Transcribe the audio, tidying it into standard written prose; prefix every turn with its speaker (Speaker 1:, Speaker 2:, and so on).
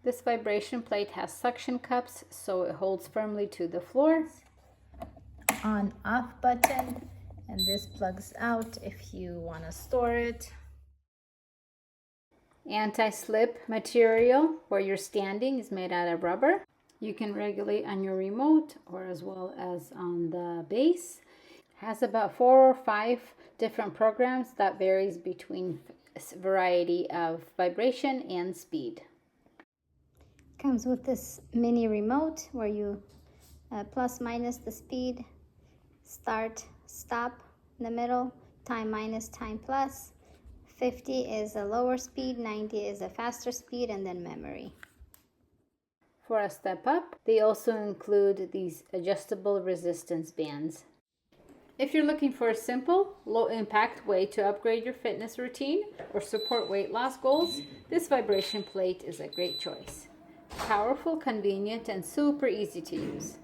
Speaker 1: This vibration plate has suction cups, so it holds firmly to the floor. On/off button, and this plugs out if you want to store it. Anti-slip material where you're standing is made out of rubber. You can regulate on your remote or as well as on the base. Has about 4 or 5 different programs that varies between variety of vibration and speed. Comes with this mini remote where you plus minus the speed, start, stop in the middle, time minus, time plus. 50 is a lower speed, 90 is a faster speed, and then memory. For a step up, they also include these adjustable resistance bands. If you're looking for a simple, low-impact way to upgrade your fitness routine or support weight loss goals, this vibration plate is a great choice. Powerful, convenient, and super easy to use.